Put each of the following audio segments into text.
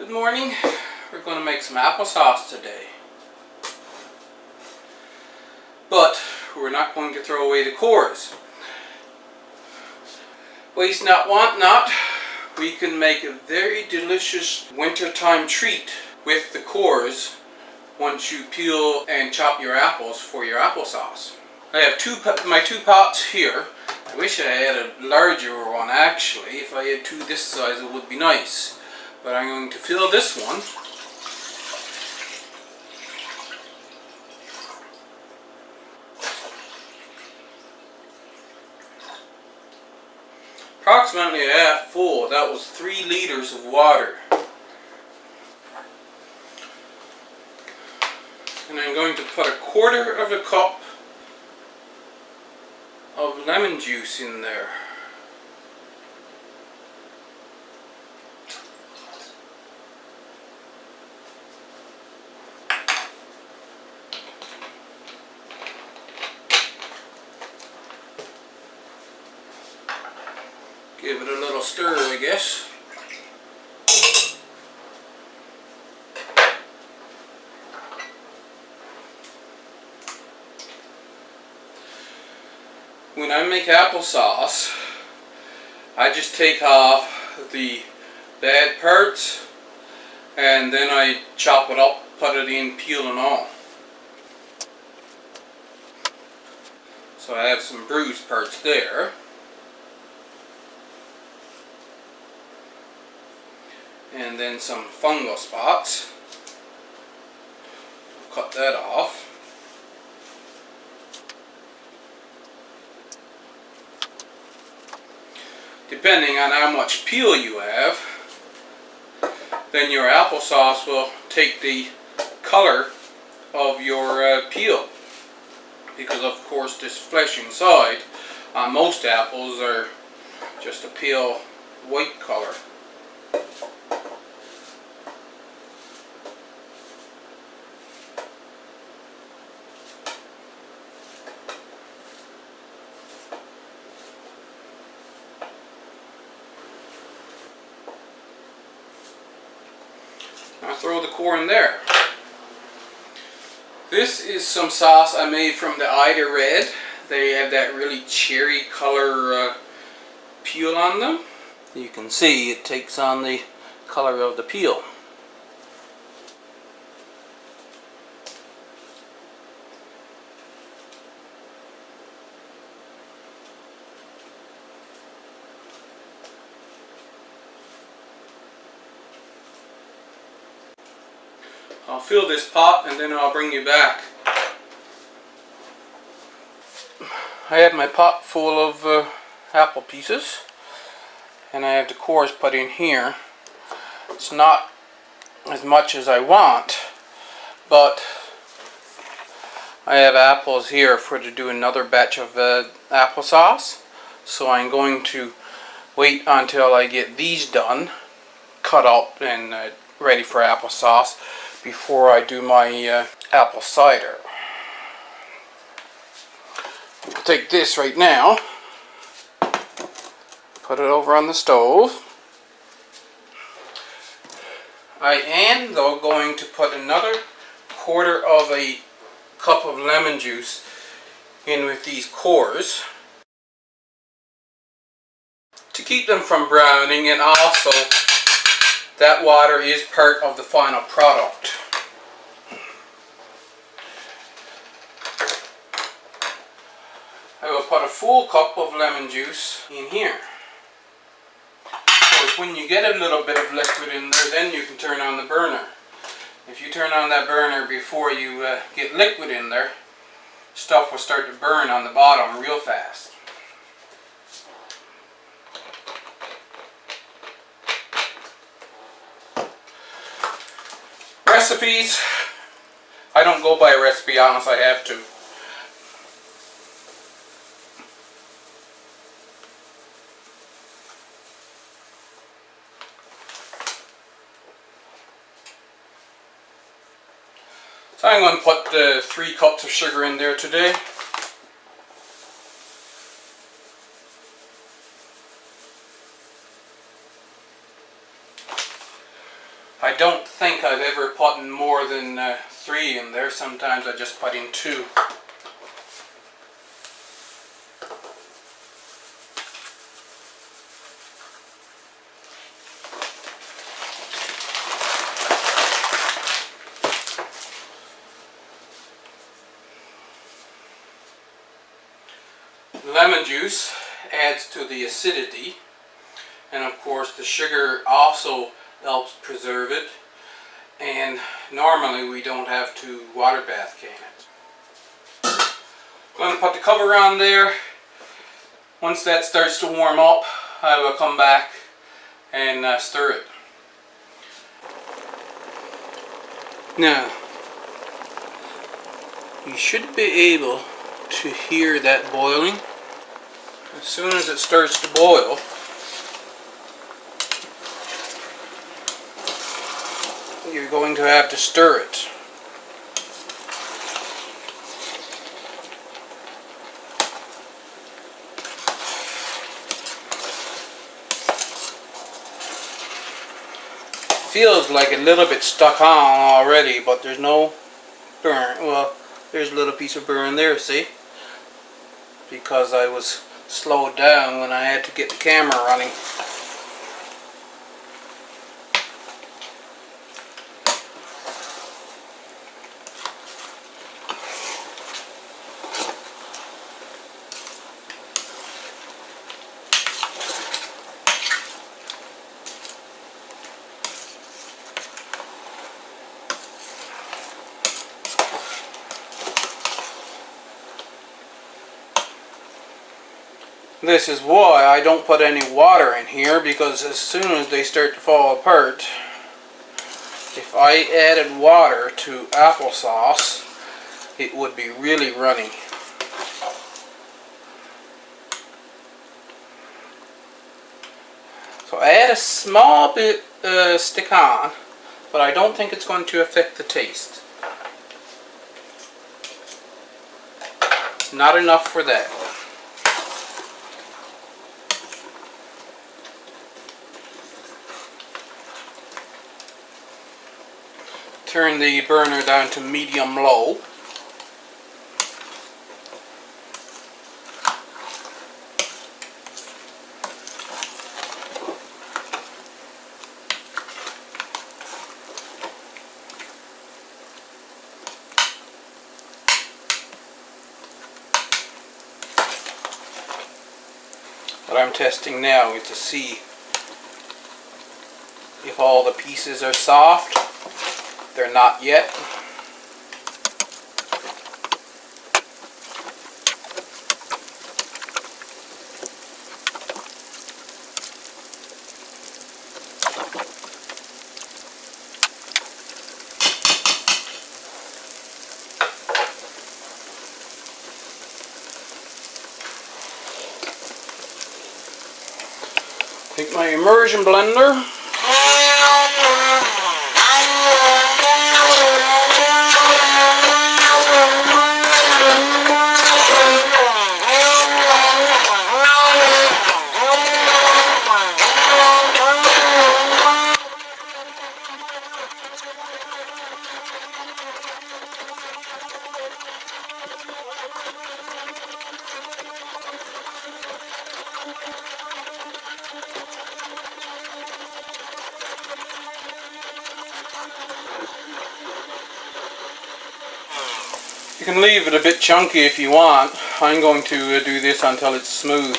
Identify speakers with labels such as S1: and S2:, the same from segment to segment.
S1: Good morning. We're going to make some applesauce today. But we're not going to throw away the cores. Waste not, want not. We can make a very delicious wintertime treat with the cores once you peel and chop your apples for your applesauce. I have my two pots here. I wish I had a larger one actually. If I had two this size it would be nice. But I'm going to fill this one. Approximately half full. That was 3 liters of water. And I'm going to put 1/4 cup of lemon juice in there. Give it a little stir, I guess. When I make applesauce, I just take off the bad parts and then I chop it up, put it in, peel and all. So I have some bruised parts there. And then some fungal spots. Cut that off. Depending on how much peel you have, then your applesauce will take the color of your peel. Because of course this flesh inside on most apples are just a pale white color. Now throw the core in there. This is some sauce I made from the cider red. They have that really cherry color peel on them. You can see it takes on the color of the peel. I'll fill this pot and then I'll bring you back. I have my pot full of apple pieces and I have the cores put in here. It's not as much as I want, but I have apples here to do another batch of applesauce. So I'm going to wait until I get these done, cut up and ready for applesauce, before I do my apple cider. I'll take this right now, put it over on the stove. I am though going to put another 1/4 cup of lemon juice in with these cores to keep them from browning, and also that water is part of the final product. I will put a full cup of lemon juice in here. Of course, when you get a little bit of liquid in there, then you can turn on the burner. If you turn on that burner before you get liquid in there, stuff will start to burn on the bottom real fast. Recipes, I don't go by a recipe unless I have to. So I'm going to put 3 cups of sugar in there today. I don't I've ever put in more than 3 in there. Sometimes I just put in 2. Lemon juice adds to the acidity, and of course the sugar also helps preserve it, and normally we don't have to water bath can it. Going to put the cover on there. Once that starts to warm up, I will come back and stir it. Now, you should be able to hear that boiling. As soon as it starts to boil, you're going to have to stir it. Feels like a little bit stuck on already, but there's no burn. Well, there's a little piece of burn there, see? Because I was slowed down when I had to get the camera running. This is why I don't put any water in here, because as soon as they start to fall apart, if I added water to applesauce, it would be really runny. So add a small bit stick on, but I don't think it's going to affect the taste. It's not enough for that. Turn the burner down to medium-low. What I'm testing now is to see if all the pieces are soft. They're not yet. Take my immersion blender. You can leave it a bit chunky if you want. I'm going to do this until it's smooth.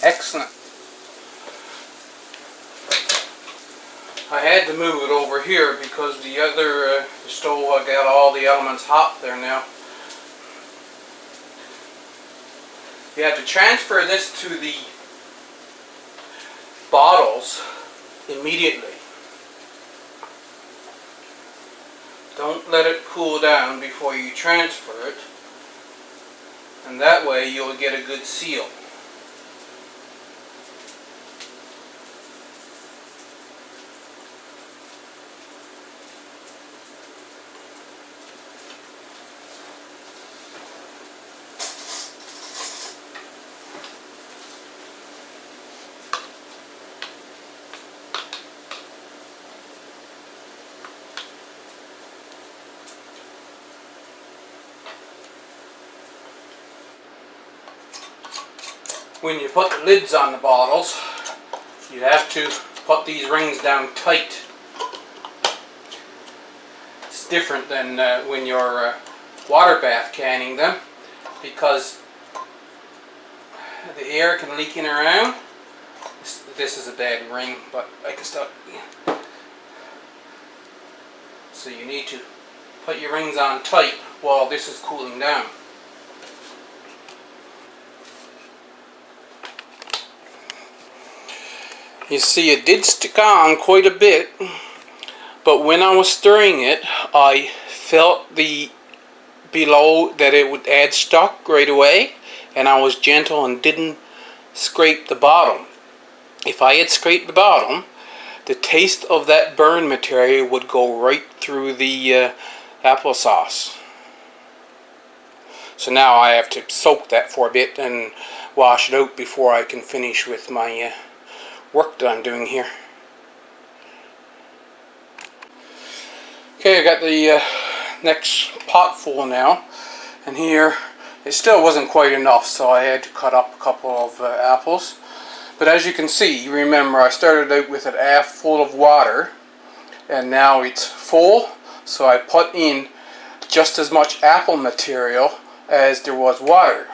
S1: Excellent. I had to move it over here because the other stove, I got all the elements hot there now. You have to transfer this to the bottles immediately. Don't let it cool down before you transfer it, and that way you'll get a good seal. When you put the lids on the bottles, you have to put these rings down tight. It's different than when you're water bath canning them, because the air can leak in around. This is a bad ring, but I can stop. So you need to put your rings on tight while this is cooling down. You see, it did stick on quite a bit, but when I was stirring it, I felt the below that it would add stock right away, and I was gentle and didn't scrape the bottom. If I had scraped the bottom, the taste of that burn material would go right through the applesauce. So now I have to soak that for a bit and wash it out before I can finish with my work that I'm doing here. Okay, I got the next pot full now, and here it still wasn't quite enough, so I had to cut up a couple of apples. But as you can see, remember I started out with it half full of water, and now it's full, so I put in just as much apple material as there was water.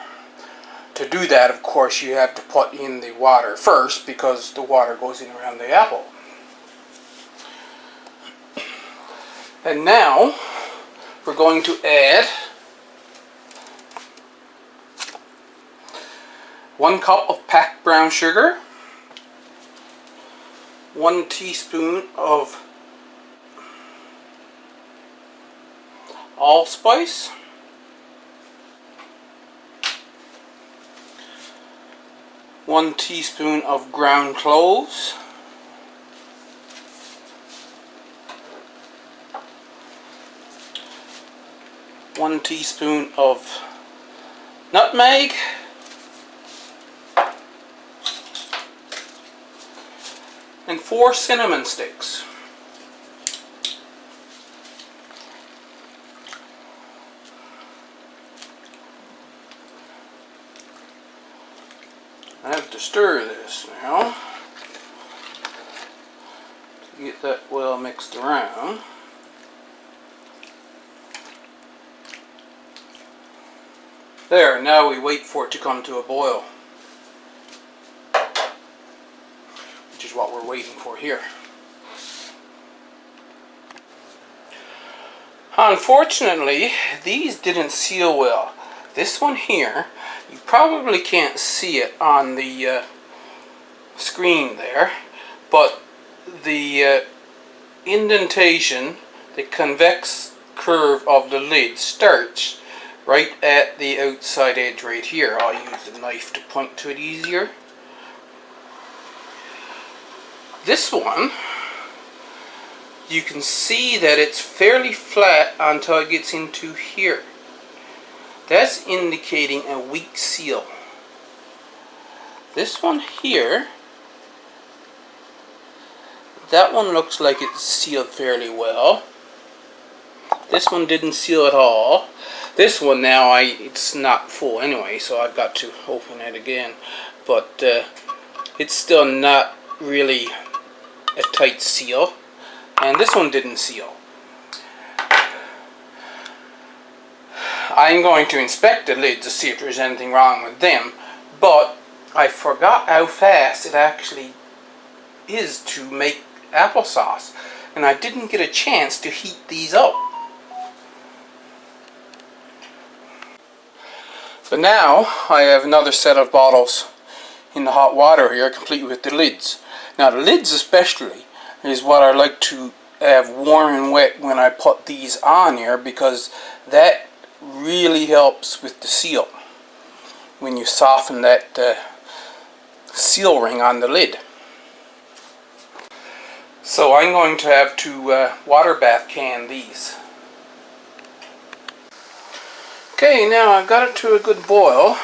S1: To do that, of course, you have to put in the water first, because the water goes in around the apple. And now we're going to add 1 cup of packed brown sugar, 1 teaspoon of allspice, 1 teaspoon of ground cloves, 1 teaspoon of nutmeg, and 4 cinnamon sticks. I have to stir this now to get that well mixed around. There, now we wait for it to come to a boil, which is what we're waiting for here. Unfortunately, these didn't seal well. This one here, you probably can't see it on the screen there, but the indentation, the convex curve of the lid starts right at the outside edge right here. I'll use the knife to point to it easier. This one, you can see that it's fairly flat until it gets into here. That's indicating a weak seal. This one here, that one looks like it's sealed fairly well. This one didn't seal at all. This one now, it's not full anyway, so I've got to open it again. But it's still not really a tight seal. And this one didn't seal. I'm going to inspect the lid to see if there's anything wrong with them, but I forgot how fast it actually is to make applesauce, and I didn't get a chance to heat these up. So now I have another set of bottles in the hot water here, complete with the lids. Now the lids especially is what I like to have warm and wet when I put these on here, because that really helps with the seal when you soften that seal ring on the lid. So I'm going to have to water bath can these. Okay, now I've got it to a good boil.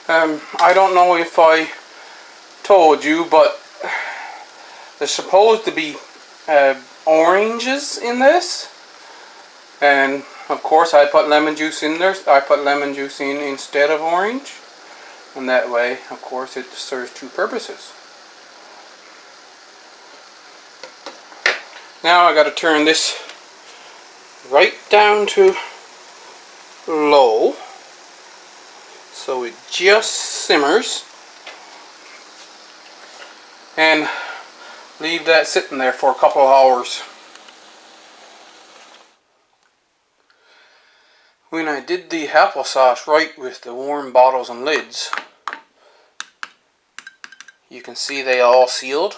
S1: I don't know if I told you, but there's supposed to be oranges in this, and of course I put lemon juice in there. I put lemon juice in instead of orange, and that way of course it serves two purposes. Now I got to turn this right down to low so it just simmers, and leave that sitting there for a couple of hours. When I did the applesauce right with the warm bottles and lids, you can see they all sealed.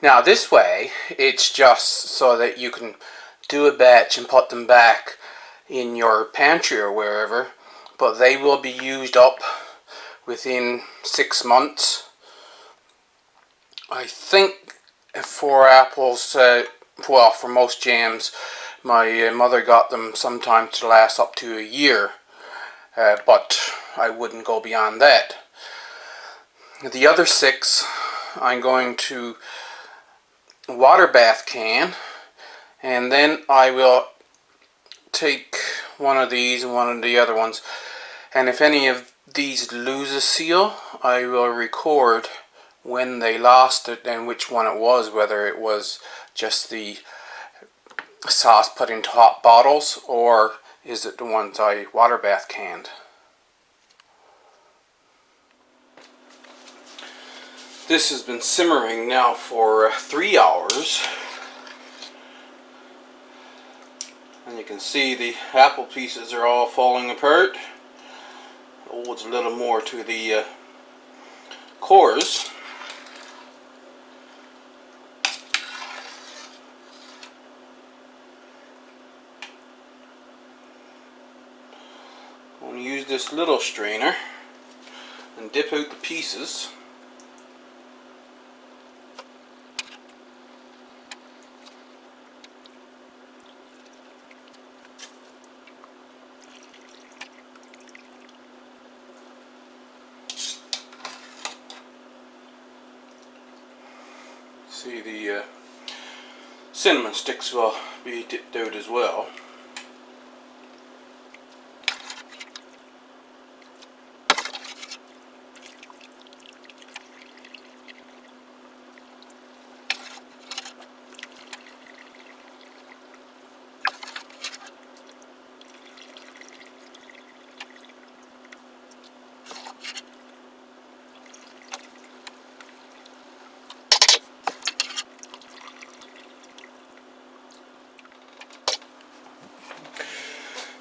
S1: Now this way, it's just so that you can do a batch and put them back in your pantry or wherever, but they will be used up within 6 months. I think for apples, well, for most jams, my mother got them sometimes to last up to a year, but I wouldn't go beyond that. The other 6, I'm going to water bath can, and then I will take one of these and one of the other ones, and if any of these lose a seal, I will record when they lost it and which one it was, whether it was just the sauce put into hot bottles or is it the ones I water bath canned. This has been simmering now for 3 hours, and you can see the apple pieces are all falling apart. Oh, it's a little more to the cores. I'm going to use this little strainer and dip out the pieces. See, the cinnamon sticks will be dipped out as well.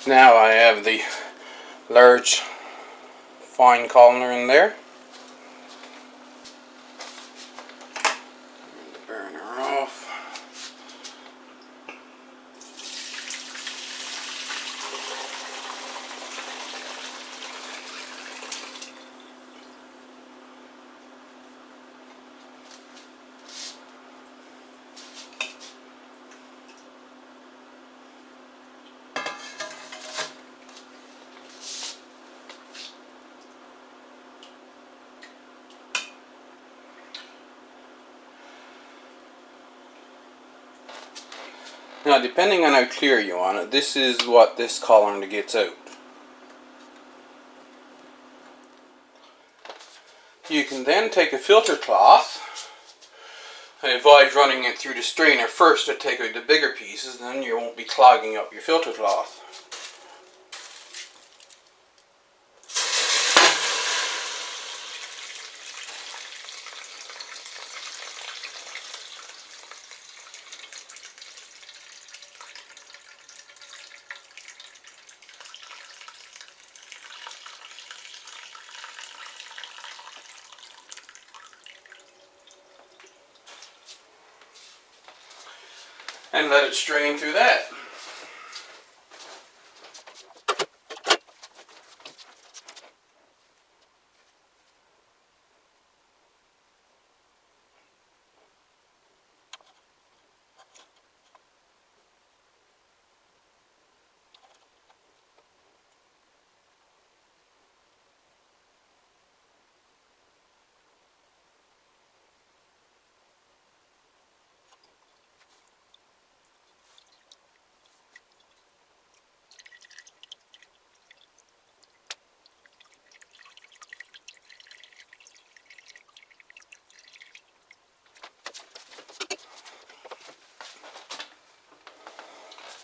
S1: Now I have the large fine colander in there. Turn the burner off. Now, depending on how clear you want it, this is what this colander gets out. You can then take a filter cloth. I advise running it through the strainer first to take out the bigger pieces, then you won't be clogging up your filter cloth. and let it strain through that.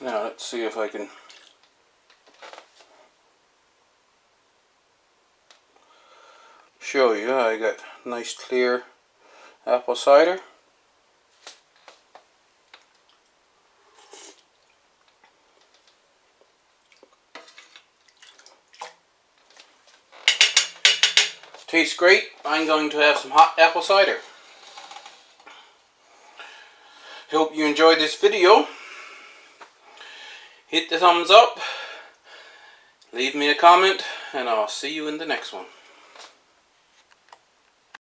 S1: Now let's see if I can show you. I got nice clear apple cider. Tastes great. I'm going to have some hot apple cider. Hope you enjoyed this video. Hit the thumbs up, leave me a comment, and I'll see you in the next one.